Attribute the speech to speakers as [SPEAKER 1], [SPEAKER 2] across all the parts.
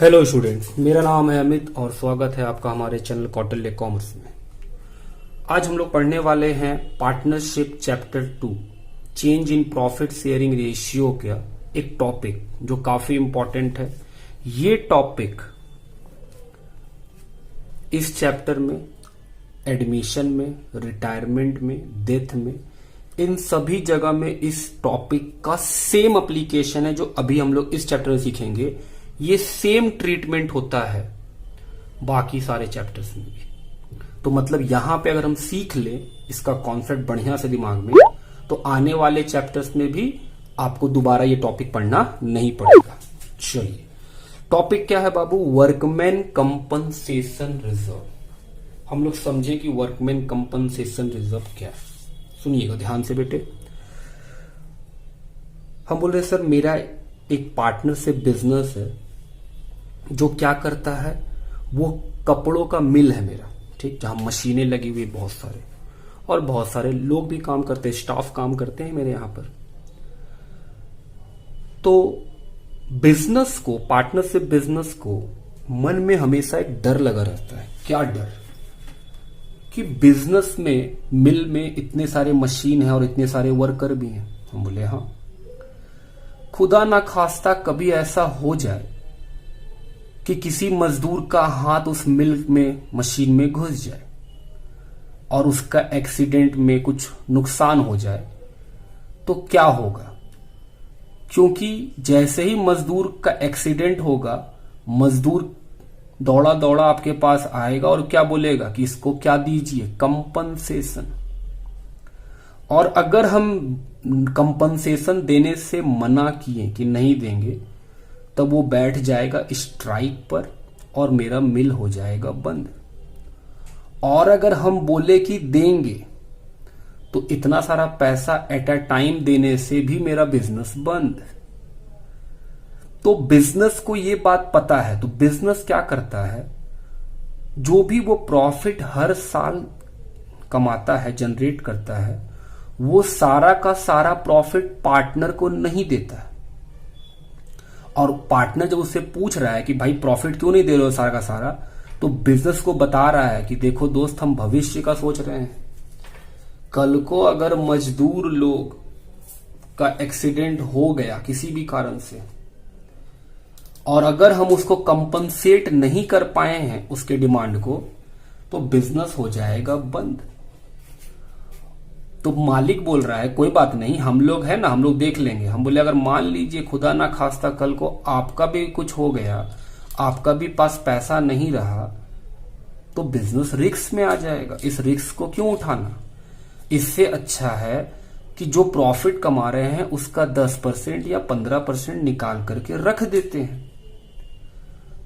[SPEAKER 1] Hello students, मेरा नाम है अमित और स्वागत है आपका हमारे चैनल कौटिल्य कॉमर्स में। आज हम लोग पढ़ने वाले हैं partnership chapter 2 change in profit sharing ratio का एक टॉपिक जो काफी इंपॉर्टेंट है। ये टॉपिक इस चैप्टर में एडमिशन में, रिटायरमेंट में, डेथ में, इन सभी जगह में इस टॉपिक का सेम एप्लीकेशन है। जो अभी हम लोग इस चैप्टर में सीखेंगे ये सेम ट्रीटमेंट होता है बाकी सारे चैप्टर्स में भी। तो मतलब यहां पे अगर हम सीख ले इसका कॉन्सेप्ट बढ़िया से दिमाग में, तो आने वाले चैप्टर्स में भी आपको दोबारा ये टॉपिक पढ़ना नहीं पड़ेगा। चलिए, टॉपिक क्या है बाबू? Workman compensation reserve. हम लोग समझे कि वर्कमैन कंपनसेशन रिजर्व क्या है। सुनिएगा ध्यान से बेटे। हम बोल रहे सर मेरा एक पार्टनर से बिजनेस है जो क्या करता है, वो कपड़ों का मिल है मेरा, ठीक, जहां मशीनें लगी हुई बहुत सारे और बहुत सारे लोग भी काम करते हैं, स्टाफ काम करते हैं मेरे यहां पर। तो बिजनेस को, पार्टनरशिप बिजनेस को मन में हमेशा एक डर लगा रहता है। क्या डर? कि बिजनेस में, मिल में इतने सारे मशीन है और इतने सारे वर्कर भी हैं। हम बोले हाँ, खुदा ना खास्ता कभी ऐसा हो जाए कि किसी मजदूर का हाथ उस मिल में, मशीन में घुस जाए और उसका एक्सीडेंट में कुछ नुकसान हो जाए तो क्या होगा? क्योंकि जैसे ही मजदूर का एक्सीडेंट होगा, मजदूर दौड़ा दौड़ा आपके पास आएगा और क्या बोलेगा कि इसको क्या दीजिए, कंपनसेशन। और अगर हम कंपनसेशन देने से मना किए कि नहीं देंगे, तब वो बैठ जाएगा स्ट्राइक पर और मेरा मिल हो जाएगा बंद। और अगर हम बोले कि देंगे, तो इतना सारा पैसा एट अ टाइम देने से भी मेरा बिजनेस बंद। तो बिजनेस को ये बात पता है। तो बिजनेस क्या करता है, जो भी वो प्रॉफिट हर साल कमाता है, जनरेट करता है, वो सारा का सारा प्रॉफिट पार्टनर को नहीं देता है। और पार्टनर जब उससे पूछ रहा है कि भाई प्रॉफिट क्यों नहीं दे रहे हो सारा का सारा, तो बिजनेस को बता रहा है कि देखो दोस्त, हम भविष्य का सोच रहे हैं। कल को अगर मजदूर लोग का एक्सीडेंट हो गया किसी भी कारण से, और अगर हम उसको कंपनसेट नहीं कर पाए हैं उसके डिमांड को, तो बिजनेस हो जाएगा बंद। तो मालिक बोल रहा है कोई बात नहीं, हम लोग है ना, हम लोग देख लेंगे। हम बोले अगर मान लीजिए खुदा ना खास्ता कल को आपका भी कुछ हो गया, आपका भी पास पैसा नहीं रहा, तो बिजनेस रिस्क में आ जाएगा। इस रिस्क को क्यों उठाना? इससे अच्छा है कि जो प्रॉफिट कमा रहे हैं उसका 10% या 15% निकाल करके रख देते हैं।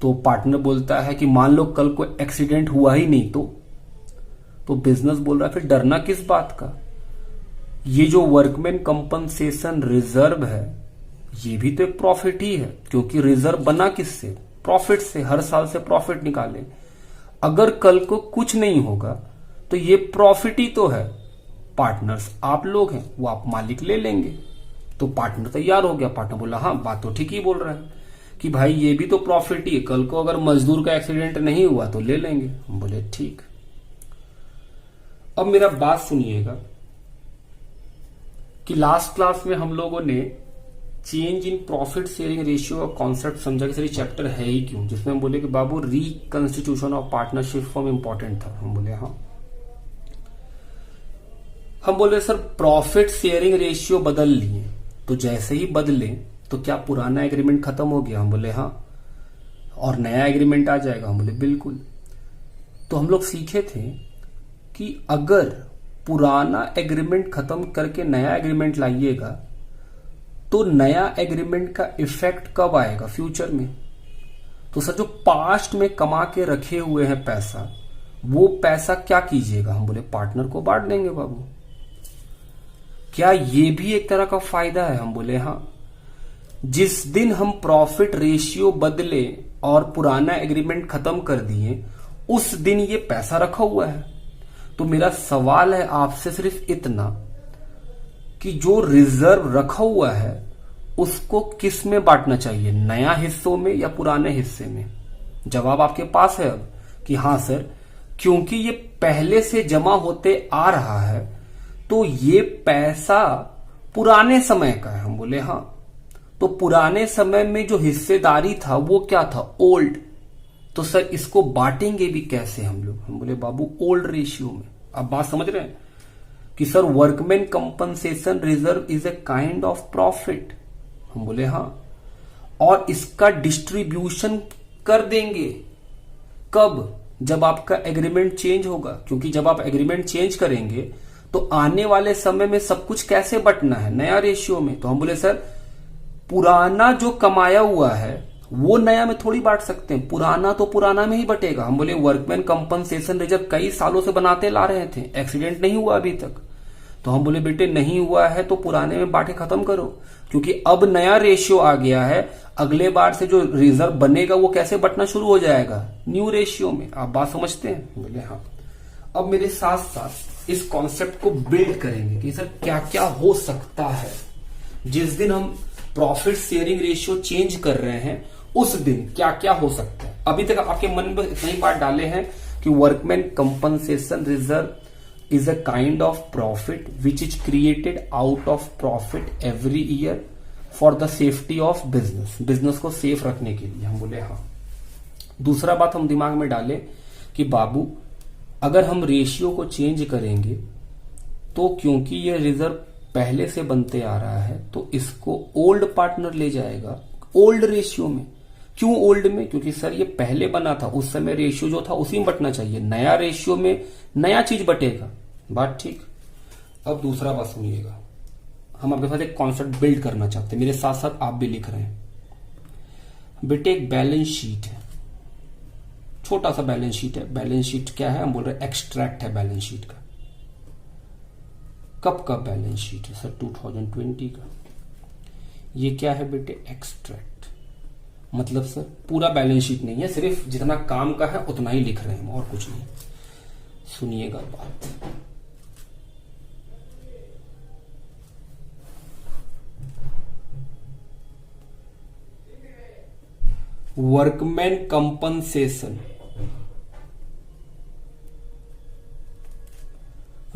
[SPEAKER 1] तो पार्टनर बोलता है कि मान लो कल को एक्सीडेंट हुआ ही नहीं तो बिजनेस बोल रहा है फिर डरना किस बात का? ये जो वर्कमैन कंपनसेशन रिजर्व है, ये भी तो एक प्रॉफिट ही है, क्योंकि रिजर्व बना किससे? प्रॉफिट से। हर साल से प्रॉफिट निकाले। अगर कल को कुछ नहीं होगा तो ये प्रॉफिट ही तो है। पार्टनर्स आप लोग हैं, वो आप मालिक ले लेंगे। तो पार्टनर तैयार हो गया। पार्टनर बोला हाँ, बात तो ठीक ही बोल रहा है कि भाई ये भी तो प्रॉफिट ही है, कल को अगर मजदूर का एक्सीडेंट नहीं हुआ तो ले लेंगे। हम बोले ठीक। अब मेरा बात सुनिएगा कि लास्ट क्लास में हम लोगों ने change in profit sharing ratio का कॉन्सेप्ट समझा कि सर चैप्टर है ही क्यों, जिसमें हम बोले कि बाबू reconstitution of partnership form important था। हम बोले हाँ। हम बोले सर प्रॉफिट शेयरिंग रेशियो बदल लिए, तो जैसे ही बदले तो क्या पुराना एग्रीमेंट खत्म हो गया? हम बोले हाँ। और नया एग्रीमेंट आ जाएगा? हम बोले बिल्कुल। तो हम लोग सीखे थे कि अगर पुराना एग्रीमेंट खत्म करके नया एग्रीमेंट लाइएगा तो नया एग्रीमेंट का इफेक्ट कब आएगा? फ्यूचर में। तो सर जो पास्ट में कमा के रखे हुए हैं पैसा, वो पैसा क्या कीजिएगा? हम बोले पार्टनर को बांट देंगे बाबू। क्या ये भी एक तरह का फायदा है? हम बोले हाँ। जिस दिन हम प्रॉफिट रेशियो बदले और पुराना एग्रीमेंट खत्म कर दिए, उस दिन ये पैसा रखा हुआ है। तो मेरा सवाल है आपसे सिर्फ इतना कि जो रिजर्व रखा हुआ है उसको किस में बांटना चाहिए, नया हिस्सों में या पुराने हिस्से में? जवाब आपके पास है अब कि हाँ सर, क्योंकि ये पहले से जमा होते आ रहा है तो ये पैसा पुराने समय का है। हम बोले हाँ, तो पुराने समय में जो हिस्सेदारी था वो क्या था, ओल्ड। तो सर इसको बांटेंगे भी कैसे हम लोग? हम बोले बाबू ओल्ड रेशियो में। अब बात समझ रहे हैं कि sir workman compensation reserve is a kind of profit. हम बोले हाँ, और इसका डिस्ट्रीब्यूशन कर देंगे कब, जब आपका एग्रीमेंट चेंज होगा, क्योंकि जब आप एग्रीमेंट चेंज करेंगे तो आने वाले समय में सब कुछ कैसे बंटना है, नया रेशियो में। तो हम बोले सर पुराना जो कमाया हुआ है वो नया में थोड़ी बांट सकते हैं, पुराना तो पुराना में ही बटेगा। हम बोले वर्कमैन कंपनसेशन रिजर्व कई सालों से बनाते ला रहे थे, एक्सीडेंट नहीं हुआ अभी तक। तो हम बोले बेटे नहीं हुआ है तो पुराने में बांटे खत्म करो, क्योंकि अब नया रेशियो आ गया है, अगले बार से जो रिजर्व बनेगा वो कैसे बंटना शुरू हो जाएगा, न्यू रेशियो में। आप बात समझते हैं? बोले हाँ। अब मेरे साथ साथ इस कॉन्सेप्ट को बिल्ड करेंगे कि सर क्या क्या हो सकता है जिस दिन हम प्रॉफिट शेयरिंग रेशियो चेंज कर रहे हैं, उस दिन क्या क्या हो सकता है। अभी तक आपके मन में इतनी बात डाले हैं कि workman compensation reserve is a kind of profit which is created out of profit every year for the safety of business, business को सेफ रखने के लिए। हम बोले हाँ। दूसरा बात हम दिमाग में डालें कि बाबू अगर हम रेशियो को चेंज करेंगे तो क्योंकि ये रिजर्व पहले से बनते आ रहा है तो इसको ओल्ड पार्टनर ले जाएगा ओल्ड रेशियो में। क्यों ओल्ड में? क्योंकि सर ये पहले बना था, उस समय रेशियो जो था उसी में बटना चाहिए, नया रेशियो में नया चीज बटेगा। बात ठीक। अब दूसरा बात सुनिएगा, हम आपके साथ एक कॉन्सेप्ट बिल्ड करना चाहते हैं, मेरे साथ साथ आप भी लिख रहे हैं। बेटे एक बैलेंस शीट है, छोटा सा बैलेंस शीट है। बैलेंस शीट क्या है? हम बोल रहे हैं एक्सट्रैक्ट है बैलेंस शीट का। कब का बैलेंस शीट है सर? 2020 का। ये क्या है बेटे? एक्सट्रैक्ट। मतलब सर पूरा बैलेंस शीट नहीं है, सिर्फ जितना काम का है उतना ही लिख रहे हैं, और कुछ नहीं। सुनिएगा बात। Workman compensation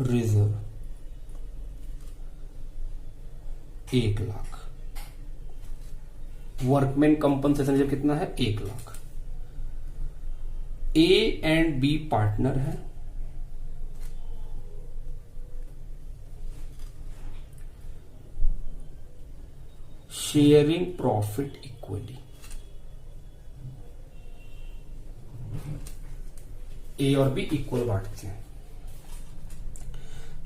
[SPEAKER 1] reserve 1 lakh. Workman compensation reserve कितना है? 1 lakh. A and B partner है, शेयरिंग प्रॉफिट इक्वली। ए और बी इक्वल बांटते हैं।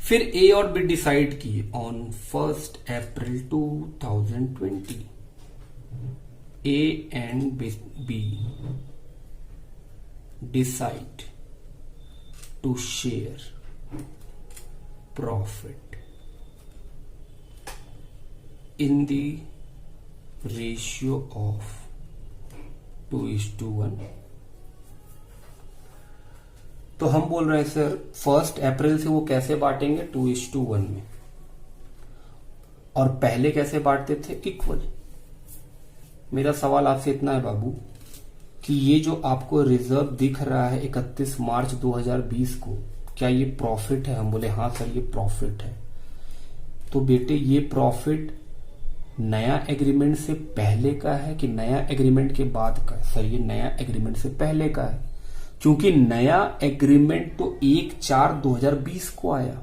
[SPEAKER 1] फिर ए और बी डिसाइड किए on 1 April 2020 A and B decide to share profit in the ratio of 2:1। तो हम बोल रहे हैं सर 1 अप्रैल से वो कैसे बांटेंगे? 2:1 में। और पहले कैसे बांटते थे? इक्वल। मेरा सवाल आपसे इतना है बाबू कि ये जो आपको रिजर्व दिख रहा है 31 मार्च 2020 को, क्या ये प्रॉफिट है? हम बोले हाँ सर ये प्रॉफिट है। तो बेटे ये प्रॉफिट नया एग्रीमेंट से पहले का है कि नया एग्रीमेंट के बाद का है? सर ये नया एग्रीमेंट से पहले का है, क्योंकि नया एग्रीमेंट तो 1/4/2020 को आया,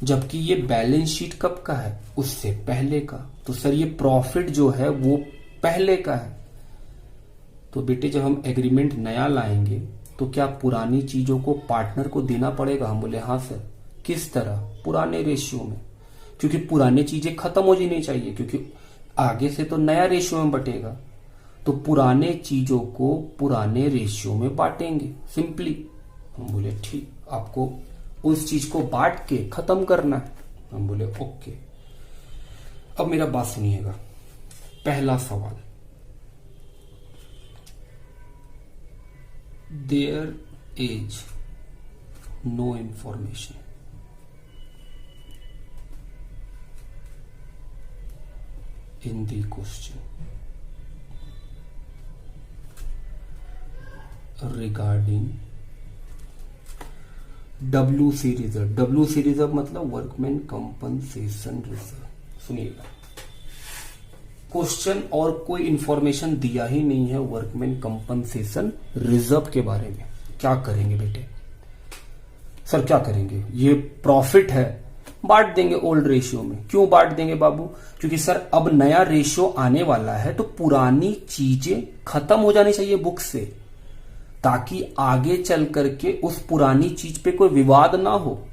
[SPEAKER 1] जबकि ये बैलेंस शीट कब का है? उससे पहले का। तो सर ये प्रॉफिट जो है वो पहले का है। तो बेटे जब हम एग्रीमेंट नया लाएंगे तो क्या पुरानी चीजों को पार्टनर को देना पड़ेगा? हम बोले हाँ सर। किस तरह? पुराने रेशियो में, क्योंकि पुरानी चीजें खत्म हो जानी चाहिए, क्योंकि आगे से तो नया रेशियो में बटेगा। तो पुराने चीजों को पुराने रेशियो में बांटेंगे सिंपली। हम बोले ठीक, आपको उस चीज को बांट के खत्म करना है। हम बोले ओके। अब मेरा बात सुनिएगा। पहला सवाल, there is no information in the question regarding WC reserve. WC reserve मतलब वर्कमैन कंपनसेशन रिजर्व। सुनिएगा, क्वेश्चन और कोई इंफॉर्मेशन दिया ही नहीं है वर्कमैन कंपनसेशन रिजर्व के बारे में। क्या करेंगे बेटे? सर क्या करेंगे? ये प्रॉफिट है, बांट देंगे ओल्ड रेशियो में। क्यों बांट देंगे बाबू? क्योंकि सर अब नया रेशियो आने वाला है तो पुरानी चीजें खत्म हो जानी चाहिए बुक से, ताकि आगे चल करके उस पुरानी चीज पे कोई विवाद ना हो।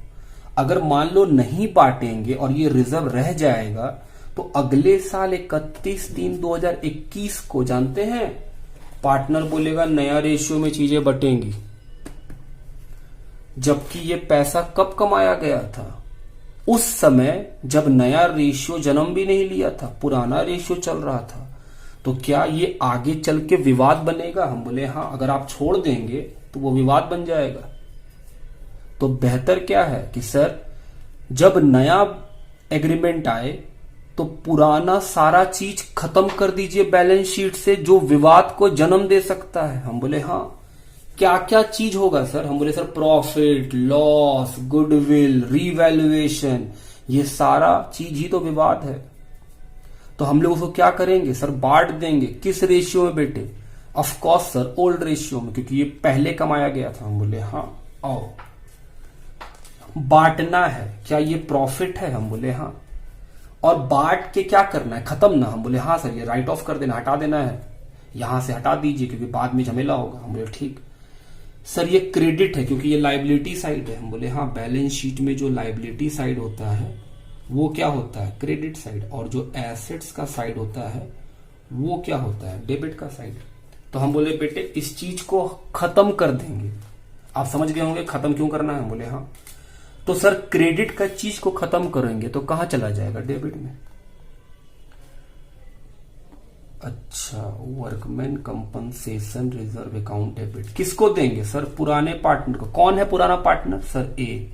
[SPEAKER 1] अगर मान लो नहीं बांटेंगे और ये रिजर्व रह जाएगा तो अगले साल 31/3/2021 को जानते हैं पार्टनर बोलेगा नया रेशियो में चीजें बटेंगी, जबकि ये पैसा कब कमाया गया था? उस समय जब नया रेशियो जन्म भी नहीं लिया था, पुराना रेशियो चल रहा था। तो क्या ये आगे चल के विवाद बनेगा? हम बोले हाँ, अगर आप छोड़ देंगे तो वो विवाद बन जाएगा। तो बेहतर क्या है कि सर जब नया एग्रीमेंट आए तो पुराना सारा चीज खत्म कर दीजिए बैलेंस शीट से, जो विवाद को जन्म दे सकता है। हम बोले हाँ, क्या क्या चीज होगा सर? हम बोले sir profit, loss, goodwill, revaluation, ये सारा चीज ही तो विवाद है। तो हम लोग उसको क्या करेंगे सर? बांट देंगे। किस रेशियो में बेटे? Of course sir old ratio में, क्योंकि ये पहले कमाया गया था। हम बोले हाँ, आओ बांटना है। क्या ये प्रॉफिट है? हम बोले हाँ। और बांट के क्या करना है? खत्म ना? हम बोले हाँ सर, ये राइट ऑफ कर देना, हटा देना है, यहां से हटा दीजिए क्योंकि बाद में झमेला होगा। हम बोले ठीक। सर ये क्रेडिट है क्योंकि ये लाइबिलिटी साइड है। हम बोले हाँ, बैलेंस शीट में जो लाइबिलिटी साइड होता है वो क्या होता है? Credit side. और जो एसेट्स का साइड होता है वो क्या होता है? डेबिट का साइड। तो हम बोले बेटे इस चीज को खत्म कर देंगे। आप समझ गए होंगे खत्म क्यों करना है? हम बोले हाँ। तो सर क्रेडिट का चीज को खत्म करेंगे तो कहां चला जाएगा? डेबिट में। अच्छा, workman compensation reserve account debit किसको देंगे सर? पुराने पार्टनर को। कौन है पुराना पार्टनर? सर ए।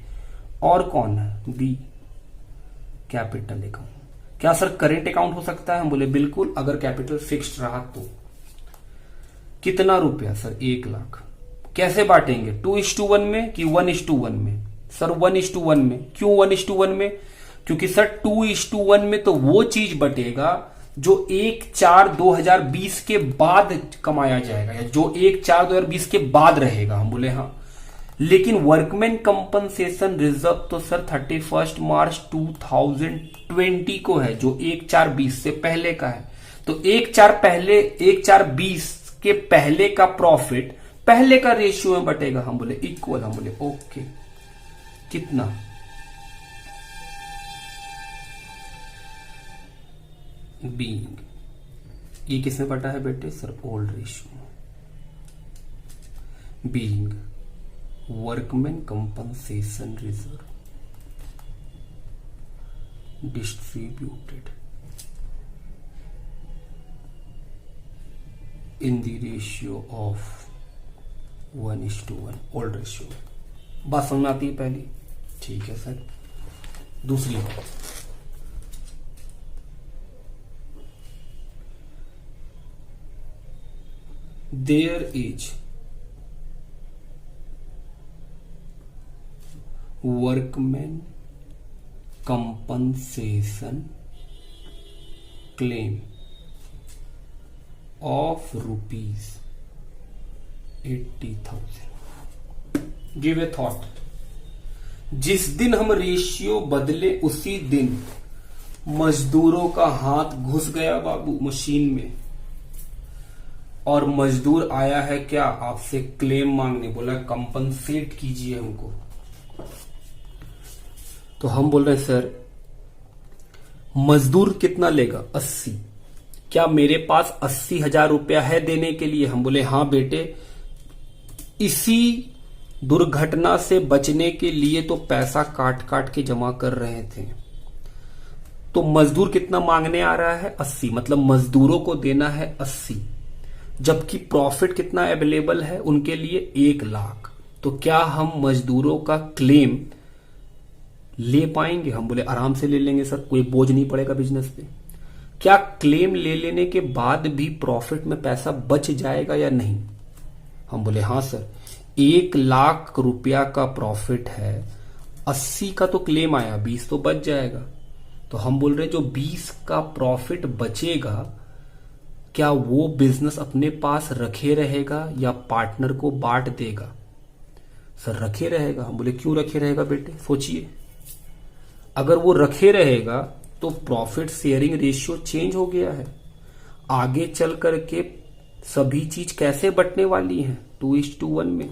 [SPEAKER 1] और कौन है? बी। Capital account. क्या सर करेंट अकाउंट हो सकता है? हम बोले बिल्कुल, अगर कैपिटल फिक्स्ड रहा तो। कितना रुपया? सर 1 लाख। कैसे बांटेंगे? 2:1 में कि 1:1 में? सर 1:1 में। क्यों 1:1 में? क्योंकि सर 2:1 में तो वो चीज बटेगा जो 1/4/2020 के बाद कमाया जाएगा, या जो 1/4/2020 के बाद रहेगा। हम बोले हाँ। लेकिन वर्कमैन कंपनसेशन रिजर्व तो सर 31 मार्च 2020 को है, जो 1/4/20 से पहले का है। तो 1/4/20 के पहले का प्रॉफिट पहले का रेशियो में बटेगा। हम बोले इक्वल। हम बोले ओके। कितना? बीइंग। ये किसमें बटा है बेटे? Sir old ratio. Being workman compensation reserve distributed in the ratio of 1:1 old ratio. बात समझ में आती है पहली? ठीक है सर। दूसरी बात, there is workman compensation claim of ₹80,000। Give a thought. जिस दिन हम रेशियो बदले उसी दिन मजदूरों का हाथ घुस गया बाबू मशीन में, और मजदूर आया है क्या? आपसे क्लेम मांगने। बोला कंपनसेट कीजिए हमको। तो हम बोल रहे हैं सर मजदूर कितना लेगा? 80। क्या मेरे पास 80,000 रुपया है देने के लिए? हम बोले हाँ बेटे, इसी दुर्घटना से बचने के लिए तो पैसा काट काट के जमा कर रहे थे। तो मजदूर कितना मांगने आ रहा है? 80। मतलब मजदूरों को देना है 80, जबकि प्रॉफिट कितना अवेलेबल है उनके लिए? 1 लाख। तो क्या हम मजदूरों का क्लेम ले पाएंगे? हम बोले आराम से ले लेंगे सर, कोई बोझ नहीं पड़ेगा बिजनेस पे। क्या क्लेम ले लेने के बाद भी प्रॉफिट में पैसा बच जाएगा या नहीं? हम बोले हाँ सर, 1 लाख रुपया का प्रॉफिट है, 80 का तो क्लेम आया, 20 तो बच जाएगा। तो हम बोल रहे जो 20 का प्रॉफिट बचेगा, क्या वो बिजनेस अपने पास रखे रहेगा या पार्टनर को बांट देगा? सर रखे रहेगा। हम बोले क्यों रखे रहेगा बेटे, सोचिए। अगर वो रखे रहेगा तो प्रॉफिट शेयरिंग रेशियो चेंज हो गया है। आगे चल करके सभी चीज कैसे बंटने वाली है, 2:1 में।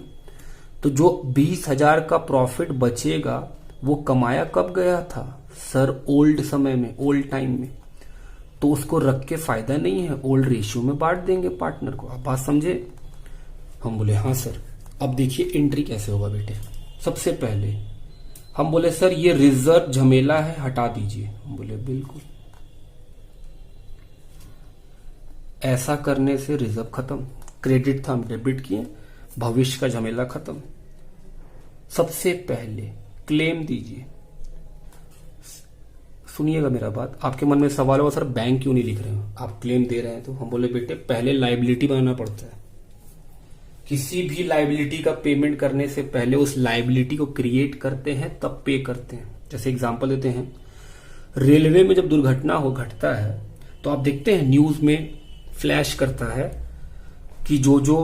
[SPEAKER 1] तो जो 20,000 का प्रॉफिट बचेगा वो कमाया कब गया था सर? ओल्ड समय में, ओल्ड टाइम में। तो उसको रख के फायदा नहीं है, ओल्ड रेशियो में बांट देंगे पार्टनर को। आप बात समझे? हम बोले हाँ सर। अब देखिए एंट्री कैसे होगा बेटे। सबसे पहले हम बोले सर ये रिजर्व झमेला है, हटा दीजिए। हम बोले बिल्कुल। ऐसा करने से रिजर्व खत्म, क्रेडिट था हम डेबिट किए, भविष्य का झमेला खत्म। सबसे पहले क्लेम दीजिए। सुनिएगा मेरा बात, आपके मन में सवाल होगा सर बैंक क्यों नहीं लिख रहे हो, आप क्लेम दे रहे हैं तो। हम बोले बेटे पहले लाइबिलिटी बनाना पड़ता है। किसी भी लाइबिलिटी का पेमेंट करने से पहले उस लाइबिलिटी को क्रिएट करते हैं तब पे करते हैं। जैसे एग्जांपल देते हैं, रेलवे में जब दुर्घटना हो घटता है तो आप देखते हैं न्यूज में फ्लैश करता है कि जो जो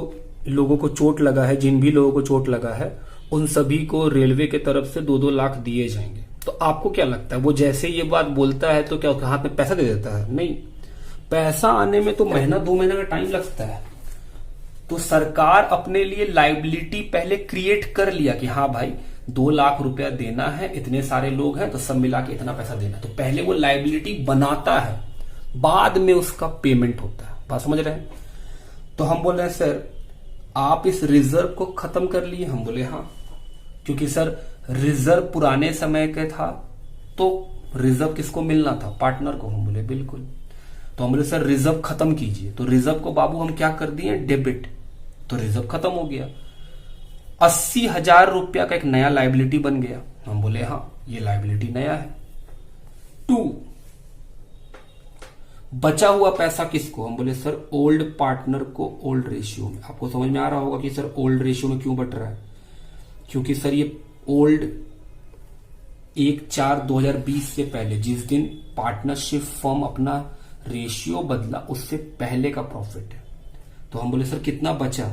[SPEAKER 1] लोगों को चोट लगा है, जिन भी लोगों को चोट लगा है, उन सभी को रेलवे के तरफ से 2-2 लाख दिए जाएंगे। तो आपको क्या लगता है वो जैसे ये बात बोलता है तो क्या उसके हाथ में पैसा दे देता है? नहीं, पैसा आने में तो महीना 2 महीना का टाइम लगता है। तो सरकार अपने लिए लाइबिलिटी पहले क्रिएट कर लिया कि हाँ भाई 2 लाख रुपया देना है, इतने सारे लोग हैं तो सब मिला के इतना पैसा देना। तो पहले वो लाइबिलिटी बनाता है, बाद में उसका पेमेंट होता है। बात समझ रहे हैं? तो हम बोल रहे हैं सर आप इस रिजर्व को खत्म कर लिए। हम बोले हाँ, क्योंकि सर रिजर्व पुराने समय का था तो रिजर्व किसको मिलना था? पार्टनर को। हम बोले बिल्कुल। तो हम बोले सर रिजर्व खत्म कीजिए। तो रिजर्व को बाबू हम क्या कर दिए? डेबिट। तो रिजर्व खत्म हो गया, 80,000 रुपया का एक नया लाइबिलिटी बन गया। हम बोले हाँ ये लाइबिलिटी नया है। 2, बचा हुआ पैसा किसको? हम बोले सर ओल्ड पार्टनर को ओल्ड रेशियो में। आपको समझ में आ रहा होगा कि सर ओल्ड रेशियो में क्यों बट रहा है, क्योंकि सर ये ओल्ड 1/4/2020 से पहले, जिस दिन पार्टनरशिप फर्म अपना रेशियो बदला उससे पहले का प्रॉफिट है। तो हम बोले सर कितना बचा?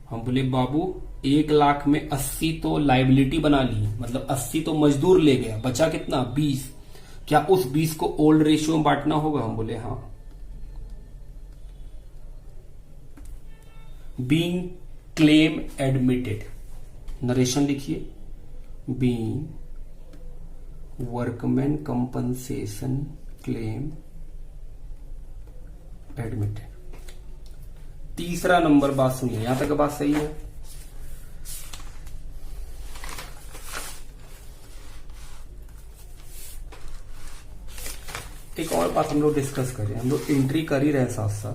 [SPEAKER 1] हम बोले बाबू 1 लाख में 80 तो लाइबिलिटी बना ली, मतलब 80 तो मजदूर ले गया, बचा कितना? 20। क्या उस 20 को ओल्ड रेशियो में बांटना होगा? हम बोले हाँ। बीइंग क्लेम एडमिटेड, नरेशन लिखिए। Being workman compensation claim admitted. तीसरा नंबर बात सुनिए, यहां तक बात सही है? एक और बात हम लोग डिस्कस करें। हम लोग एंट्री कर ही रहे हैं साथ साथ,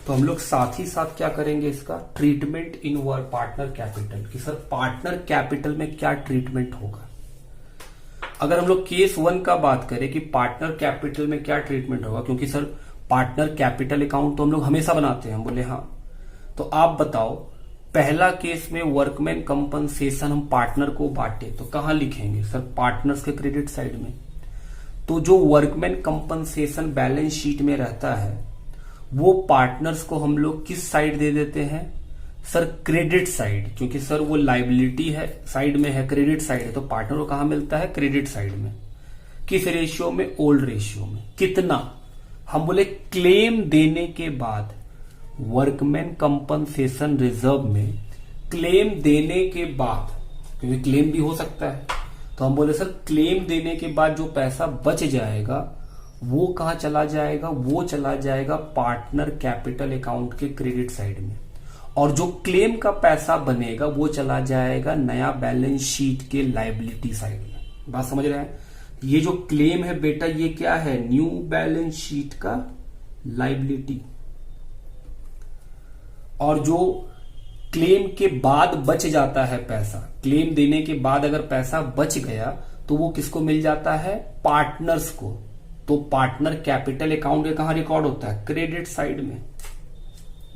[SPEAKER 1] तो हम लोग साथ ही साथ क्या करेंगे, इसका treatment in work partner capital, कि सर पार्टनर कैपिटल में क्या ट्रीटमेंट होगा। अगर हम लोग केस 1 का बात करें कि पार्टनर कैपिटल में क्या ट्रीटमेंट होगा, क्योंकि सर पार्टनर कैपिटल अकाउंट तो हम लोग हमेशा बनाते हैं। हम बोले हाँ। तो आप बताओ, पहला केस में वर्कमैन कंपनसेशन हम पार्टनर को बांटे तो कहां लिखेंगे? सर पार्टनर्स के क्रेडिट साइड में। तो जो वर्कमैन कंपनसेशन बैलेंस शीट में रहता है वो पार्टनर्स को हम लोग किस साइड दे देते हैं? सर क्रेडिट साइड, क्योंकि सर वो लाइबिलिटी है साइड में है, क्रेडिट साइड है, तो पार्टनर को कहां मिलता है? क्रेडिट साइड में। किस रेशियो में? ओल्ड रेशियो में। कितना? हम बोले क्लेम देने के बाद वर्कमैन कंपनसेशन रिजर्व में क्लेम देने के बाद, क्योंकि क्लेम भी हो सकता है, तो हम बोले सर क्लेम देने के बाद जो पैसा बच जाएगा वो कहां चला जाएगा? वो चला जाएगा पार्टनर कैपिटल अकाउंट के क्रेडिट साइड में, और जो क्लेम का पैसा बनेगा वो चला जाएगा नया बैलेंस शीट के लाइबिलिटी साइड में। बात समझ रहे हैं? ये जो क्लेम है बेटा ये क्या है? न्यू बैलेंस शीट का लाइबिलिटी। और जो क्लेम के बाद बच जाता है पैसा, क्लेम देने के बाद अगर पैसा बच गया तो वो किसको मिल जाता है? पार्टनर्स को। तो पार्टनर कैपिटल अकाउंट के कहां रिकॉर्ड होता है? क्रेडिट साइड में।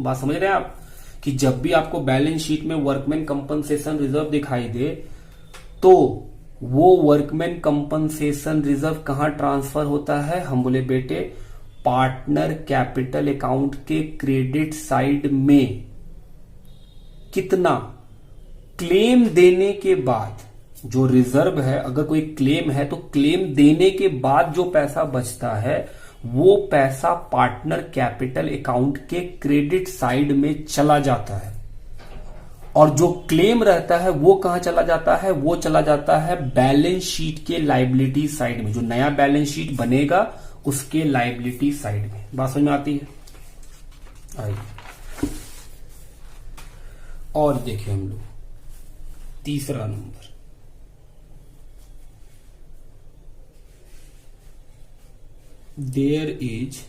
[SPEAKER 1] बात समझ रहे हैं आप कि जब भी आपको बैलेंस शीट में वर्कमैन कंपनसेशन रिजर्व दिखाई दे तो वो वर्कमैन कंपनसेशन रिजर्व कहां ट्रांसफर होता है? हम बोले बेटे पार्टनर कैपिटल अकाउंट के क्रेडिट साइड में। कितना? क्लेम देने के बाद जो रिजर्व है, अगर कोई क्लेम है तो क्लेम देने के बाद जो पैसा बचता है वो पैसा पार्टनर कैपिटल अकाउंट के क्रेडिट साइड में चला जाता है। और जो क्लेम रहता है वो कहां चला जाता है? वो चला जाता है बैलेंस शीट के लायबिलिटी साइड में। जो नया बैलेंस शीट बनेगा उसके लायबिलिटी साइड में। बात समझ में आती है? आइए और देखिए हम लोग तीसरा number, there is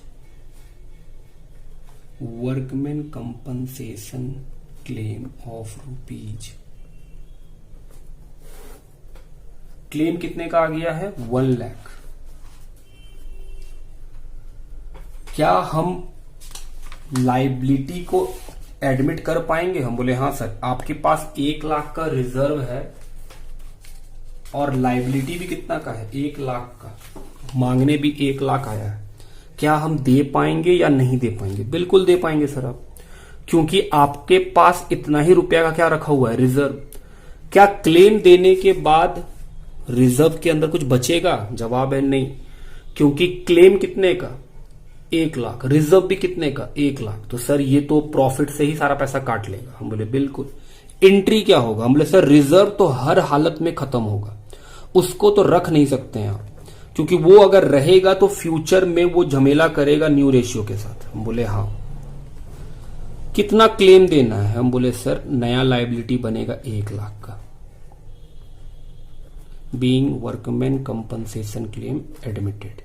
[SPEAKER 1] workman compensation claim of rupees. Claim कितने का आ गया है? 1 लाख। क्या हम लाइबिलिटी को एडमिट कर पाएंगे? हम बोले हाँ सर। आपके पास 1 लाख का रिजर्व है और लाइबिलिटी भी कितना का है? 1 लाख का। मांगने भी 1 लाख आया है। क्या हम दे पाएंगे या नहीं दे पाएंगे? बिल्कुल दे पाएंगे सर आप, क्योंकि आपके पास इतना ही रुपया का क्या रखा हुआ है? रिजर्व। क्या क्लेम देने के बाद रिजर्व के अंदर कुछ बचेगा? जवाब है नहीं, क्योंकि क्लेम कितने का? 1 लाख। रिजर्व भी कितने का? 1 लाख। तो सर ये तो प्रॉफिट से ही सारा पैसा काट लेगा। हम बोले बिल्कुल। एंट्री क्या होगा? हम बोले सर रिजर्व तो हर हालत में खत्म होगा, उसको तो रख नहीं सकते हैं आप, क्योंकि वो अगर रहेगा तो फ्यूचर में वो झमेला करेगा न्यू रेशियो के साथ। हम बोले हाँ। कितना क्लेम देना है? हम बोले सर नया लायबिलिटी बनेगा 1 लाख का। Being workman compensation claim admitted.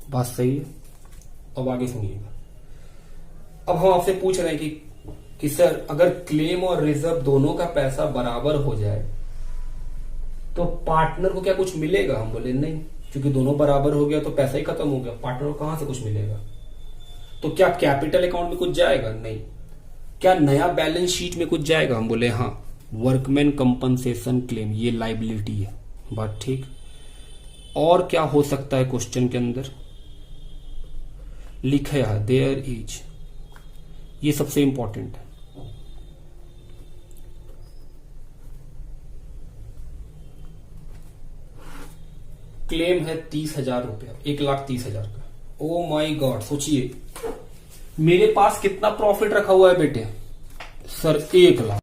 [SPEAKER 1] बात सही है? अब आगे सुनिएगा। अब हम आपसे पूछ रहे हैं कि सर अगर क्लेम और रिजर्व दोनों का पैसा बराबर हो जाए तो पार्टनर को क्या कुछ मिलेगा? हम बोले नहीं, क्योंकि दोनों बराबर हो गया तो पैसा ही खत्म हो गया, पार्टनर को कहां से कुछ मिलेगा? तो क्या कैपिटल अकाउंट में कुछ जाएगा? नहीं। क्या नया बैलेंस शीट में कुछ जाएगा? हम बोले हाँ। वर्कमैन कंपनसेशन क्लेम ये लायबिलिटी है। बात ठीक। और क्या हो सकता है क्वेश्चन के अंदर? लिखा है देयर इज, ये सबसे इंपॉर्टेंट है। क्लेम है 30,000 रुपया, 1,30,000 का। ओ माई गॉड, सोचिए मेरे पास कितना प्रॉफिट रखा हुआ है बेटे? सर 1 लाख।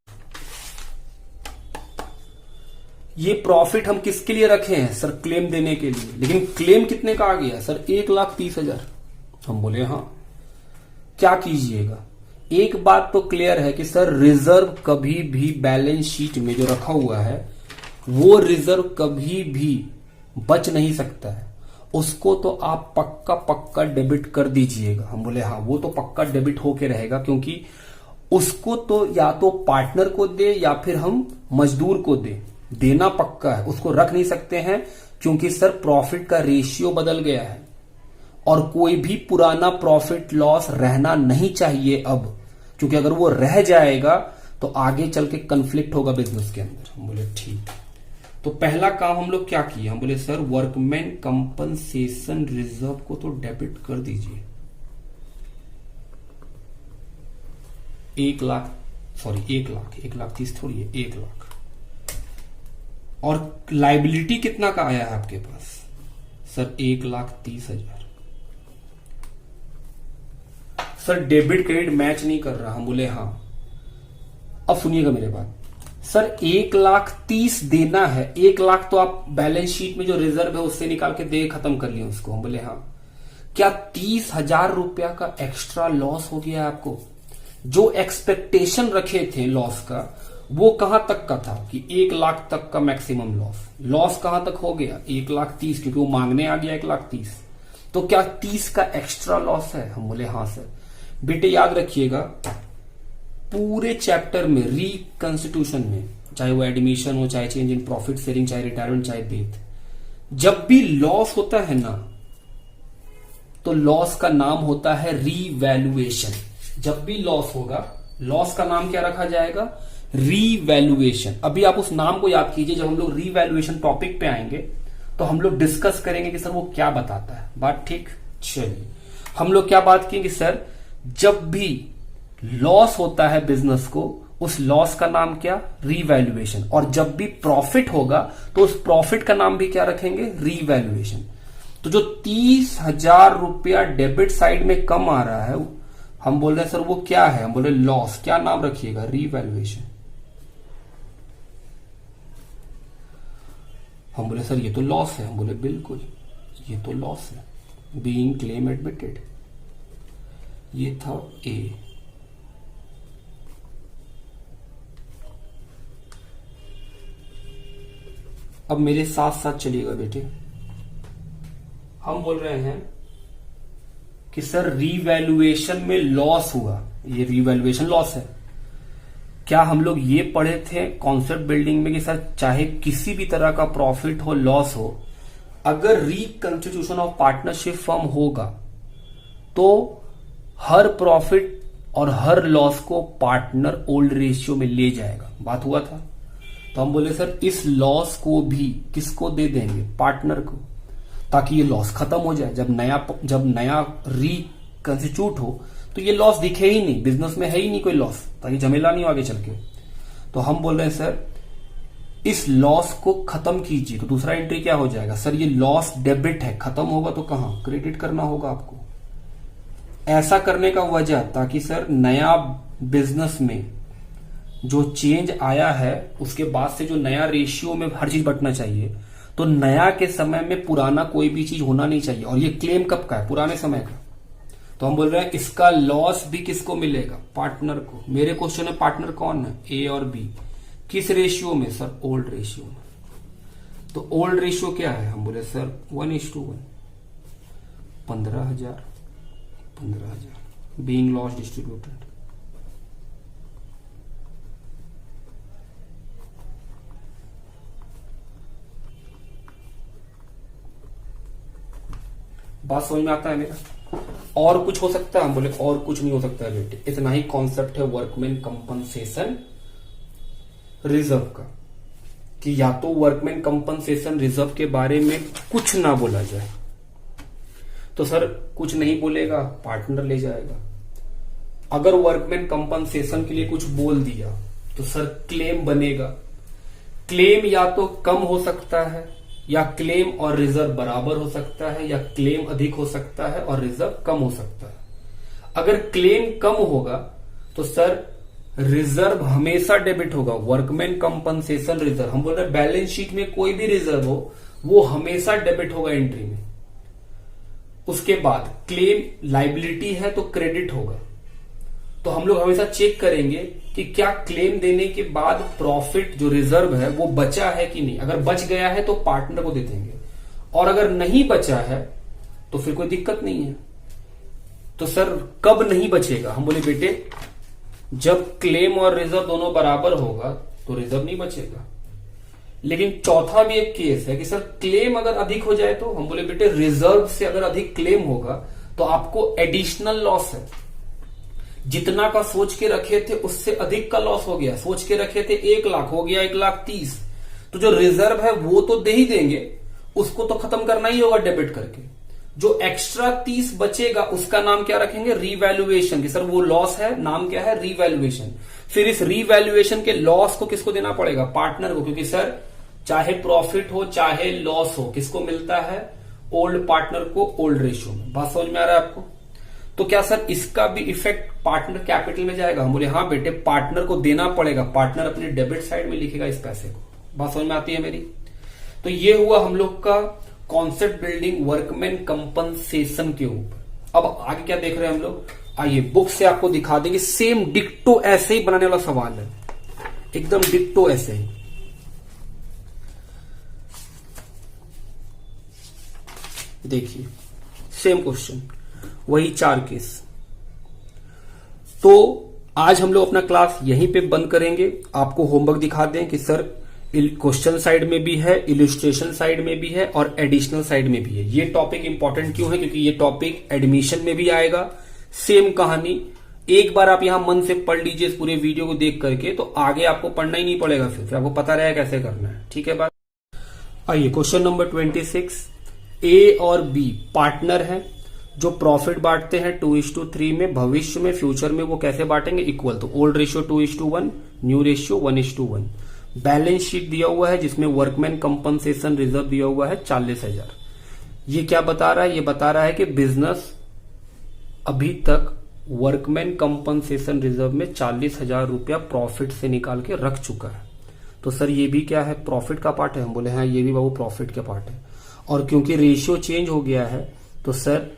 [SPEAKER 1] ये प्रॉफिट हम किसके लिए रखे हैं? सर क्लेम देने के लिए। लेकिन क्लेम कितने का आ गया? सर 1,30,000। हम बोले हाँ। क्या कीजिएगा? एक बात तो क्लियर है कि सर रिजर्व कभी भी बैलेंस शीट में जो रखा हुआ है वो रिजर्व कभी भी बच नहीं सकता है, उसको तो आप पक्का पक्का डेबिट कर दीजिएगा। हम बोले हाँ, वो तो पक्का डेबिट होके रहेगा, क्योंकि उसको तो या तो पार्टनर को दे या फिर हम मजदूर को दे, देना पक्का है, उसको रख नहीं सकते हैं, क्योंकि सर प्रॉफिट का रेशियो बदल गया है और कोई भी पुराना प्रॉफिट लॉस रहना नहीं चाहिए अब, क्योंकि अगर वो रह जाएगा तो आगे चल के कंफ्लिक्ट होगा बिजनेस के अंदर। हम बोले ठीक। तो पहला काम हम लोग क्या किए? हम बोले सर वर्कमैन कंपनसेशन रिजर्व को तो डेबिट कर दीजिए। 1 लाख, सॉरी 1,30,000 थोड़ी है, 1 लाख। और लाइबिलिटी कितना का आया है आपके पास? Sir 1,30,000। Sir debit credit match नहीं कर रहा। हम बोले हाँ। अब सुनिएगा मेरे बात। सर 1,30,000 देना है, 1 लाख तो आप बैलेंस शीट में जो रिजर्व है उससे निकाल के दे खत्म कर लिए उसको। हम बोले हाँ। क्या 30,000 रुपया का एक्स्ट्रा लॉस हो गया आपको? जो एक्सपेक्टेशन रखे थे लॉस का वो कहां तक का था कि 1 लाख तक का मैक्सिमम लॉस कहां तक हो गया? 1,30,000, क्योंकि वो मांगने आ गया 1,30,000। तो क्या 30 का एक्स्ट्रा लॉस है? हम बोले हाँ सर। बेटे याद रखिएगा पूरे चैप्टर में, रिकंस्टिट्यूशन में, चाहे वो एडमिशन हो, चाहे चेंज इन प्रॉफिट शेयरिंग, चाहे रिटायरमेंट, चाहे डेथ, जब भी लॉस होता है ना, तो लॉस का नाम होता है रीवैल्यूएशन। जब भी लॉस होगा, लॉस का नाम क्या रखा जाएगा? रीवैल्यूएशन। अभी आप उस नाम को याद कीजिए, जब हम लोग रीवैल्यूएशन टॉपिक पे आएंगे तो हम लोग डिस्कस करेंगे कि सर वो क्या बताता है। बात ठीक? चलिए, हम लोग क्या बात किए कि सर जब भी लॉस होता है बिजनेस को, उस लॉस का नाम क्या? रीवैल्यूएशन। और जब भी प्रॉफिट होगा तो उस प्रॉफिट का नाम भी क्या रखेंगे? रीवैल्यूएशन। तो जो 30,000 रुपया डेबिट साइड में कम आ रहा है, हम बोल रहे हैं सर वो क्या है? हम बोल रहे लॉस। क्या नाम रखिएगा? रीवैल्यूएशन। हम बोले सर ये तो लॉस है। हम बोले बिल्कुल ये तो लॉस है। बीइंग क्लेम एडमिटेड, ये था ए। अब मेरे साथ साथ चलिएगा बेटे। हम बोल रहे हैं कि सर रीवैल्यूएशन में लॉस हुआ, ये रीवैल्यूएशन लॉस है। क्या हम लोग ये पढ़े थे कॉन्सेप्ट बिल्डिंग में कि सर चाहे किसी भी तरह का प्रॉफिट हो, लॉस हो, अगर रिकंस्टिट्यूशन ऑफ पार्टनरशिप फर्म होगा तो हर प्रॉफिट और हर लॉस को पार्टनर ओल्ड रेशियो में ले जाएगा। बात हुआ था। तो हम बोले सर इस लॉस को भी किसको दे देंगे? पार्टनर को, ताकि ये लॉस खत्म हो जाए। जब नया रिकंस्टिट्यूट हो तो ये लॉस दिखे ही नहीं, बिजनेस में है ही नहीं कोई लॉस, ताकि झमेला नहीं हो आगे चल के। तो हम बोल रहे हैं सर इस लॉस को खत्म कीजिए। तो दूसरा एंट्री क्या हो जाएगा? सर ये लॉस डेबिट है, खत्म होगा तो कहां? क्रेडिट करना होगा आपको। ऐसा करने का वजह, ताकि सर नया बिजनेस में जो चेंज आया है उसके बाद से जो नया रेशियो में हर चीज बटना चाहिए, तो नया के समय में पुराना कोई भी चीज होना नहीं चाहिए। और ये क्लेम कब का है? पुराने समय का। तो हम बोल रहे हैं इसका लॉस भी किसको मिलेगा? पार्टनर को। मेरे क्वेश्चन में पार्टनर कौन है? ए और बी। किस रेशियो में? सर ओल्ड रेशियो में। तो ओल्ड रेशियो क्या है? हम बोले सर 1:1। 15,000 being loss distributed. बात समझ में आता है मेरा? और कुछ हो सकता है? हम बोले और कुछ नहीं हो सकता है बेटे, इतना ही कॉन्सेप्ट है वर्कमैन कंपनसेशन रिजर्व का, कि या तो वर्कमैन कंपनसेशन रिजर्व के बारे में कुछ ना बोला जाए। तो सर कुछ नहीं बोलेगा, पार्टनर ले जाएगा। अगर वर्कमैन कंपनसेशन के लिए कुछ बोल दिया तो सर क्लेम बनेगा। क्लेम या तो कम हो सकता है, या क्लेम और रिजर्व बराबर हो सकता है, या क्लेम अधिक हो सकता है और रिजर्व कम हो सकता है। अगर क्लेम कम होगा तो सर रिजर्व हमेशा डेबिट होगा। वर्कमैन कंपनसेशन रिजर्व, हम बोल रहे हैं बैलेंस शीट में कोई भी रिजर्व हो वो हमेशा डेबिट होगा एंट्री में। उसके बाद क्लेम लाइबिलिटी है तो क्रेडिट होगा। तो हम लोग हमेशा चेक करेंगे कि क्या क्लेम देने के बाद प्रॉफिट जो रिजर्व है वो बचा है कि नहीं। अगर बच गया है तो पार्टनर को दे देंगे, और अगर नहीं बचा है तो फिर कोई दिक्कत नहीं है। तो सर कब नहीं बचेगा? हम बोले बेटे जब क्लेम और रिजर्व दोनों बराबर होगा तो रिजर्व नहीं बचेगा। लेकिन चौथा भी एक केस है कि सर क्लेम अगर अधिक हो जाए तो, हम बोले बेटे रिजर्व से अगर अधिक क्लेम होगा तो आपको एडिशनल लॉस है। जितना का सोच के रखे थे उससे अधिक का लॉस हो गया। सोच के रखे थे 1 लाख, हो गया 1,30,000। तो जो रिजर्व है वो तो दे ही देंगे, उसको तो खत्म करना ही होगा डेबिट करके। जो एक्स्ट्रा 30 बचेगा उसका नाम क्या रखेंगे? रीवैल्यूएशन। कि सर वो लॉस है, नाम क्या है? रीवैल्यूएशन। फिर इस रीवैल्यूएशन के लॉस को किसको देना पड़ेगा? पार्टनर को। क्योंकि सर चाहे प्रॉफिट हो चाहे लॉस हो, किसको मिलता है? ओल्ड पार्टनर को ओल्ड रेशियो में। बात समझ में आ रहा है आपको? तो क्या सर इसका भी इफेक्ट पार्टनर कैपिटल में जाएगा? हम बोले हाँ बेटे पार्टनर को देना पड़ेगा, पार्टनर अपने डेबिट साइड में लिखेगा इस पैसे को। बात समझ में आती है मेरी? तो ये हुआ हम लोग का कॉन्सेप्ट बिल्डिंग वर्कमैन कंपनसेशन के ऊपर। अब आगे क्या देख रहे हैं हम लोग? आइए बुक से आपको दिखा देंगे। सेम डिक्टो ऐसे ही बनाने वाला सवाल है, एकदम डिक्टो ऐसे ही। देखिए सेम क्वेश्चन, वही 4 केस। तो आज हम लोग अपना क्लास यहीं पे बंद करेंगे। आपको होमवर्क दिखा दें कि सर क्वेश्चन साइड में भी है, इलिस्ट्रेशन साइड में भी है और एडिशनल साइड में भी है। ये टॉपिक इंपॉर्टेंट क्यों है? क्योंकि ये टॉपिक एडमिशन में भी आएगा। सेम कहानी, एक बार आप यहां मन से पढ़ लीजिए इस पूरे वीडियो को देख करके, तो आगे आपको पढ़ना ही नहीं पड़ेगा। फिर आपको पता रहेगा कैसे करना है। ठीक है बात। आइए क्वेश्चन नंबर 26। ए और बी पार्टनर हैं जो प्रॉफिट बांटते हैं 2:3 में। भविष्य में, फ्यूचर में वो कैसे बांटेंगे? इक्वल। तो old ratio 2:1, new ratio 1:1। Balance sheet दिया हुआ है जिसमें वर्कमैन कंपनसेशन रिजर्व दिया हुआ है 40,000। ये क्या बता रहा है? ये बता रहा है कि बिजनेस अभी तक वर्कमैन कंपनसेशन रिजर्व में 40,000 रुपया प्रॉफिट से निकाल के रख चुका है। तो सर ये भी क्या है? प्रॉफिट का पार्ट है। हम बोले हाँ ये भी बाबू प्रॉफिट का पार्ट है। और क्योंकि रेशियो चेंज हो गया है तो सर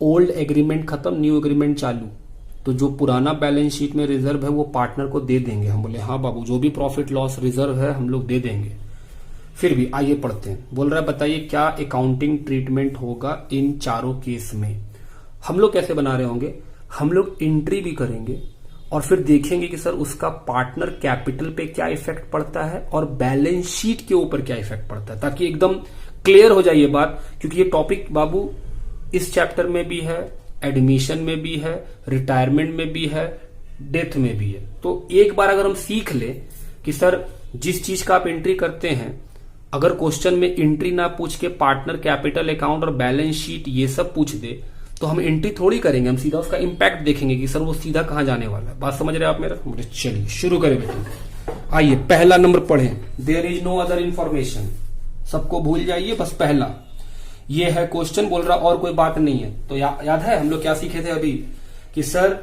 [SPEAKER 1] ओल्ड एग्रीमेंट खत्म, न्यू एग्रीमेंट चालू। तो जो पुराना बैलेंस शीट में रिजर्व है वो पार्टनर को दे देंगे। हम बोले हाँ बाबू, जो भी प्रॉफिट लॉस रिजर्व है हम लोग दे देंगे। फिर भी आइए पढ़ते हैं। बोल रहा है बताइए क्या अकाउंटिंग ट्रीटमेंट होगा इन चारों केस में। हम लोग कैसे बना रहे होंगे? हम लोग एंट्री भी करेंगे और फिर देखेंगे कि सर उसका पार्टनर कैपिटल पे क्या इफेक्ट पड़ता है और बैलेंस शीट के ऊपर क्या इफेक्ट पड़ता है, ताकि एकदम क्लियर हो जाए ये बात। क्योंकि ये टॉपिक बाबू इस चैप्टर में भी है, एडमिशन में भी है, रिटायरमेंट में भी है, डेथ में भी है। तो एक बार अगर हम सीख ले कि सर जिस चीज का आप एंट्री करते हैं, अगर क्वेश्चन में एंट्री ना पूछ के पार्टनर, कैपिटल अकाउंट और बैलेंस शीट ये सब पूछ दे तो हम एंट्री थोड़ी करेंगे, हम सीधा उसका इंपैक्ट देखेंगे कि सर वो सीधा कहां जाने वाला है। बात समझ रहे हैं आप मेरा? चलिए शुरू करें बेटे। आइए पहला नंबर पढ़ें। There is no other information. सबको भूल जाइए, बस पहला ये है क्वेश्चन। बोल रहा और कोई बात नहीं है। तो याद है हम लोग क्या सीखे थे अभी कि सर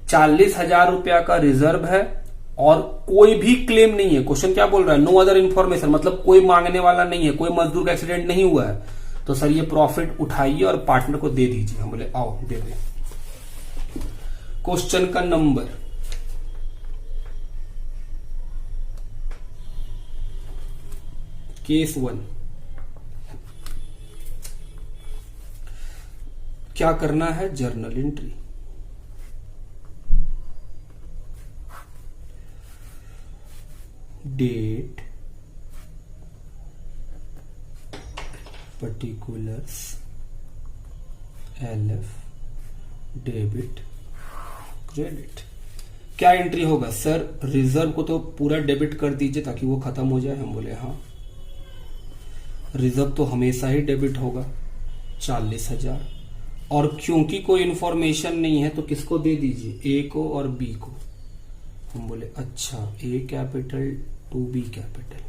[SPEAKER 1] 40,000 रुपया का रिजर्व है और कोई भी क्लेम नहीं है। क्वेश्चन क्या बोल रहा है? नो अदर इंफॉर्मेशन, मतलब कोई मांगने वाला नहीं है, कोई मजदूर का एक्सीडेंट नहीं हुआ है। तो सर ये प्रॉफिट उठाइए और पार्टनर को दे दीजिए। हम बोले आओ दे दे। क्वेश्चन का नंबर केस 1। क्या करना है? Journal entry. Date, particulars, LF, debit, credit. क्या एंट्री होगा? सर रिजर्व को तो पूरा डेबिट कर दीजिए ताकि वो खत्म हो जाए। हम बोले हाँ, रिजर्व तो हमेशा ही डेबिट होगा 40,000। और क्योंकि कोई इंफॉर्मेशन नहीं है तो किसको दे दीजिए? ए को और बी को। हम बोले अच्छा, ए कैपिटल टू बी कैपिटल।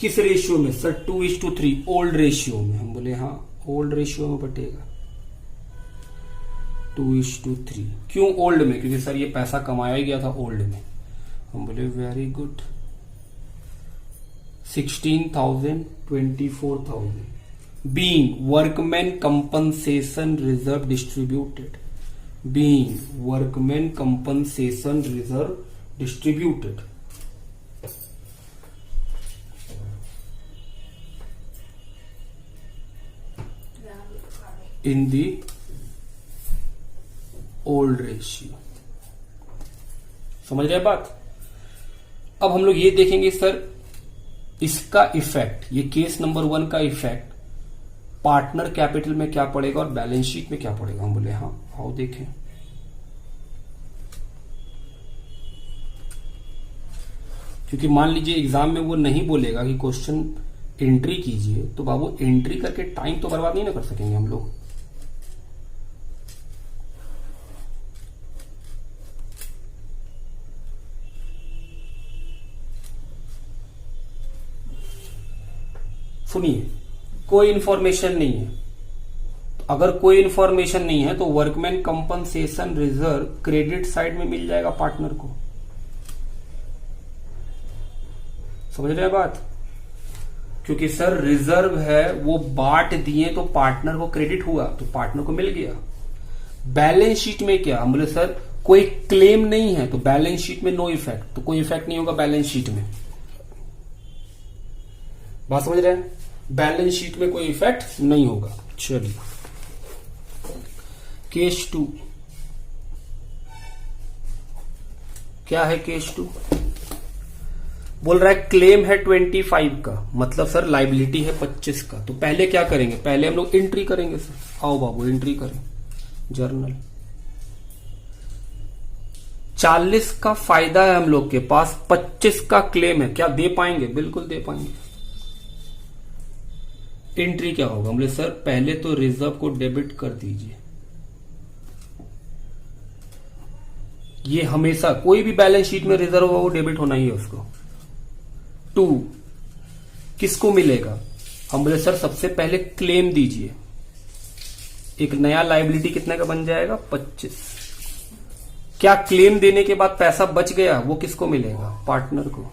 [SPEAKER 1] किस रेशियो में? सर 2:3 ओल्ड रेशियो में। हम बोले हाँ ओल्ड रेशियो में बटेगा 2:3। क्यों ओल्ड में? क्योंकि सर ये पैसा कमाया गया था ओल्ड में। हम बोले very good. 16,000, 24,000 being workman compensation reserve distributed, being workman compensation reserve distributed in the old ratio। समझ रहे बात? अब हम लोग ये देखेंगे सर इसका इफेक्ट, ये केस नंबर 1 का इफेक्ट पार्टनर कैपिटल में क्या पड़ेगा और बैलेंस शीट में क्या पड़ेगा। हम बोले हाँ आओ देखें। क्योंकि मान लीजिए एग्जाम में वो नहीं बोलेगा कि क्वेश्चन एंट्री कीजिए, तो बाबू एंट्री करके टाइम तो बर्बाद नहीं ना कर सकेंगे हम लोग। सुनिए, कोई इंफॉर्मेशन नहीं है। अगर कोई इंफॉर्मेशन नहीं है तो workman compensation reserve credit side में मिल जाएगा पार्टनर को। समझ रहे हैं बात? क्योंकि सर रिजर्व है वो बांट दिए तो पार्टनर को क्रेडिट हुआ, तो पार्टनर को मिल गया। बैलेंस शीट में क्या? हम बोले सर कोई क्लेम नहीं है तो बैलेंस शीट में नो इफेक्ट, तो कोई इफेक्ट नहीं होगा बैलेंस शीट में। बात समझ रहे हैं? बैलेंस शीट में कोई इफेक्ट नहीं होगा। चलिए केस 2। क्या है केस 2? बोल रहा है क्लेम है 25 का, मतलब सर लाइबिलिटी है 25 का। तो पहले क्या करेंगे, पहले हम लोग एंट्री करेंगे सर। आओ बाबू एंट्री करें, जर्नल। 40 का फायदा है हम लोग के पास, 25 का क्लेम है। क्या दे पाएंगे? बिल्कुल दे पाएंगे। एंट्री क्या होगा? बोले सर पहले तो रिजर्व को डेबिट कर दीजिए। ये हमेशा कोई भी बैलेंस शीट में रिजर्व होगा वो डेबिट होना ही है उसको। 2 किसको मिलेगा? हम बोले सर सबसे पहले क्लेम दीजिए। एक नया लायबिलिटी कितने का बन जाएगा? 25। क्या क्लेम देने के बाद पैसा बच गया वो किसको मिलेगा? पार्टनर को।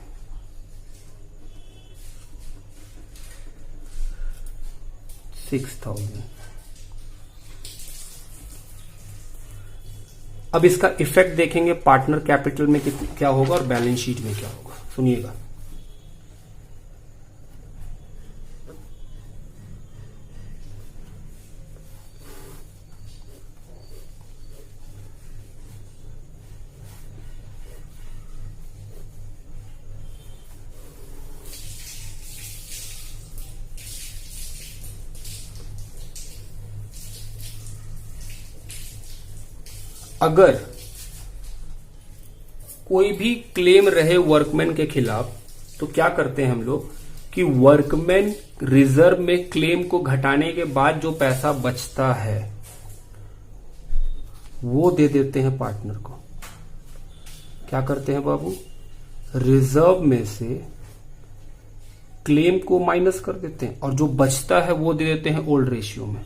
[SPEAKER 1] $6,000। अब इसका इफेक्ट देखेंगे पार्टनर कैपिटल में क्या होगा और बैलेंस शीट में क्या होगा, सुनिएगा। अगर कोई भी क्लेम रहे वर्कमैन के खिलाफ तो क्या करते हैं हम लोग कि वर्कमैन रिजर्व में क्लेम को घटाने के बाद जो पैसा बचता है वो दे देते हैं पार्टनर को। क्या करते हैं बाबू? रिजर्व में से क्लेम को माइनस कर देते हैं और जो बचता है वो दे देते हैं ओल्ड रेशियो में।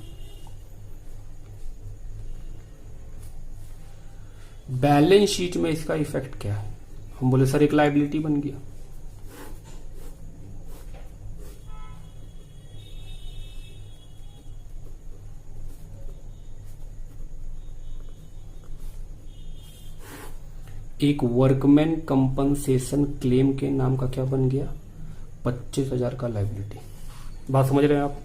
[SPEAKER 1] बैलेंस शीट में इसका इफेक्ट क्या है? हम बोले सर एक लायबिलिटी बन गया। एक वर्कमैन कंपनसेशन क्लेम के नाम का क्या बन गया? 25,000 का लायबिलिटी। बात समझ रहे हैं आप?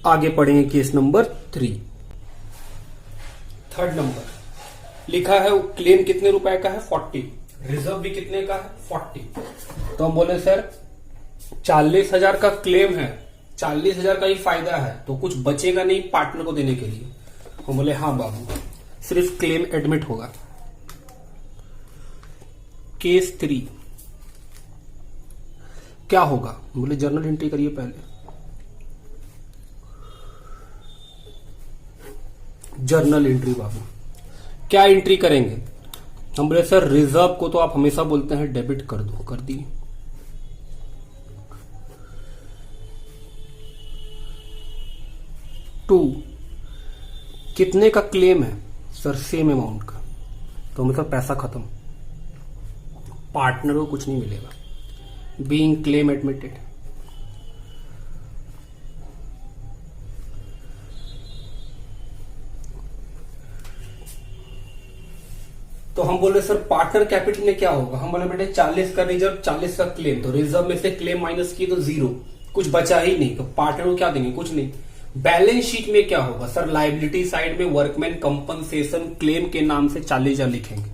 [SPEAKER 1] आगे पढ़ेंगे केस नंबर 3। थर्ड नंबर लिखा है क्लेम कितने रुपए का है? 40। रिजर्व भी कितने का है? 40। तो हम बोले सर 40,000 का क्लेम है, 40,000 का ही फायदा है, तो कुछ बचेगा नहीं पार्टनर को देने के लिए। हम बोले हाँ बाबू, सिर्फ क्लेम एडमिट होगा। केस 3 क्या होगा? बोले जर्नल एंट्री करिए पहले। जर्नल एंट्री बाबू क्या एंट्री करेंगे? हम बोले सर रिजर्व को तो आप हमेशा बोलते हैं डेबिट कर दो, कर दी। टू कितने का क्लेम है? सर सेम अमाउंट का। तो मतलब पैसा खत्म, पार्टनर को कुछ नहीं मिलेगा। Being claim admitted. तो हम बोले सर पार्टनर कैपिटल में क्या होगा? हम बोले बेटे 40 का रिजर्व, 40 का क्लेम, तो रिजर्व में से क्लेम माइनस की तो 0, कुछ बचा ही नहीं, तो पार्टनर को क्या देंगे? कुछ नहीं। बैलेंस शीट में क्या होगा? सर लायबिलिटी साइड में वर्कमैन कंपनसेशन क्लेम के नाम से 40,000 लिखेंगे।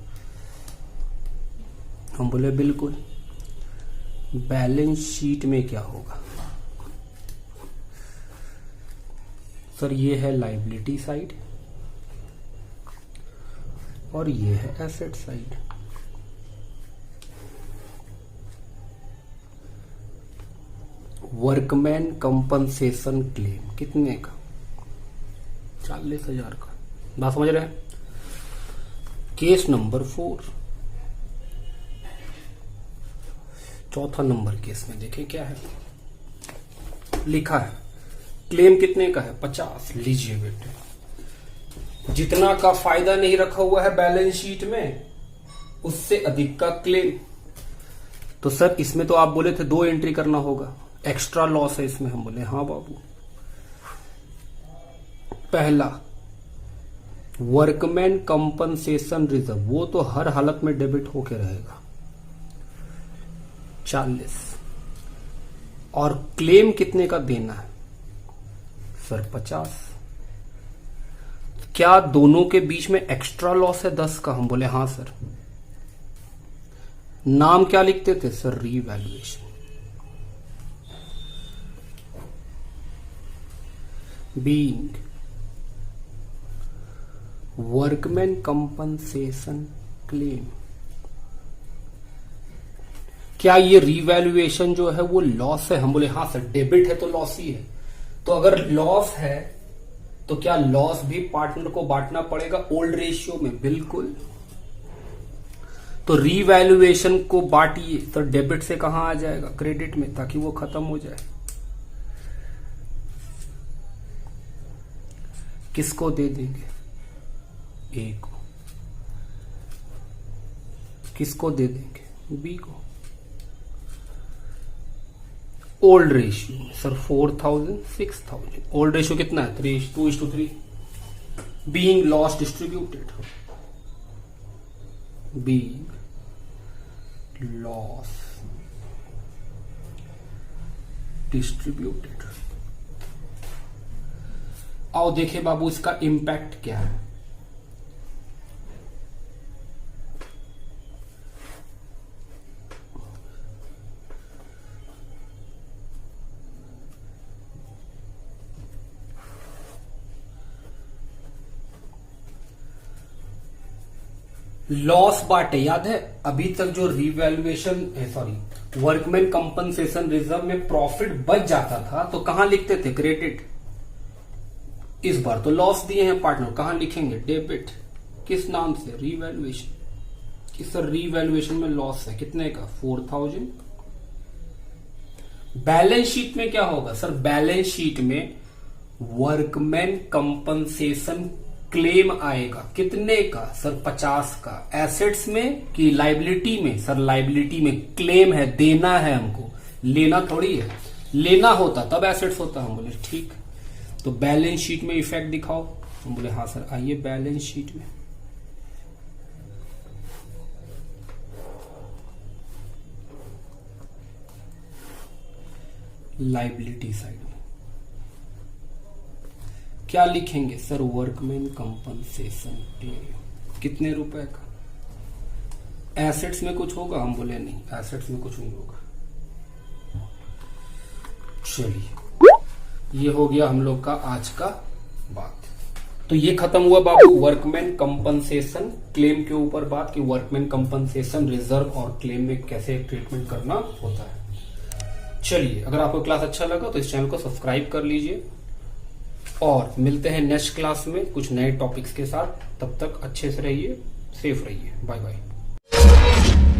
[SPEAKER 1] हम बोले बिल्कुल। बैलेंस शीट में क्या होगा? सर ये है लायबिलिटी साइड और ये है asset side. Workman compensation claim कितने का? 40,000 का। बात समझ रहे हैं? Case number 4। चौथा नंबर केस में देखें क्या है लिखा है। क्लेम कितने का है? 50। लीजिए बेटे, जितना का फायदा नहीं रखा हुआ है बैलेंस शीट में उससे अधिक का क्लेम। तो सर इसमें तो आप बोले थे 2 एंट्री करना होगा, एक्स्ट्रा लॉस है इसमें। हम बोले हाँ बाबू। पहला वर्कमैन कंपनसेशन रिजर्व, वो तो हर हालत में डेबिट होके रहेगा 40। और क्लेम कितने का देना है? सर 50। क्या दोनों के बीच में एक्स्ट्रा लॉस है 10 का? हम बोले हाँ सर। नाम क्या लिखते थे sir? Revaluation. Being workman compensation claim. क्या ये रीवैल्यूएशन जो है वो लॉस है? हम बोले हाँ सर, डेबिट है तो लॉस ही है। तो अगर लॉस है तो क्या लॉस भी पार्टनर को बांटना पड़ेगा ओल्ड रेशियो में? बिल्कुल। तो रीवैल्यूएशन को बांटिए तो डेबिट से कहां आ जाएगा? क्रेडिट में, ताकि वो खत्म हो जाए। किसको दे देंगे? ए को। किसको दे देंगे? बी को। Old ratio sir 4000 6000। Old ratio कितना है? 2:3। Being loss distributed. Being loss distributed. आओ देखें बाबू इसका इंपैक्ट क्या है। लॉस बांटे, याद है अभी तक जो रिवैल्यूएशन वर्कमैन कंपनसेशन रिजर्व में प्रॉफिट बच जाता था तो कहां लिखते थे? क्रेडिट। इस बार तो लॉस दिए हैं पार्टनर, कहां लिखेंगे? डेबिट। किस नाम से? रिवैल्यूएशन। कि सर रिवैल्यूएशन में लॉस है कितने का? 4000। बैलेंस शीट में क्या होगा सर? बैलेंस शीट में वर्कमैन कंपनसेशन क्लेम आएगा कितने का सर? 50 का। एसेट्स में कि लाइबिलिटी में? सर लाइबिलिटी में। क्लेम है, देना है हमको, लेना थोड़ी है। लेना होता तब एसेट्स होता। हम बोले ठीक। तो बैलेंस शीट में इफेक्ट दिखाओ। हम बोले हाँ सर, आइए बैलेंस शीट में। लाइबिलिटी साइड में क्या लिखेंगे सर? Workman compensation claim. कितने रुपए का? एसेट्स में कुछ होगा? हम बोले नहीं, एसेट्स में कुछ नहीं होगा। चलिए, ये हो गया हम लोग का आज का बात। तो ये खत्म हुआ बाबू वर्कमैन कंपनसेशन क्लेम के ऊपर बात, कि वर्कमैन कंपनसेशन रिजर्व और क्लेम में कैसे ट्रीटमेंट करना होता है। चलिए, अगर आपको क्लास अच्छा लगा तो इस चैनल को सब्सक्राइब कर लीजिए और मिलते हैं नेक्स्ट क्लास में कुछ नए टॉपिक्स के साथ। तब तक अच्छे से रहिए, सेफ रहिए। Bye bye.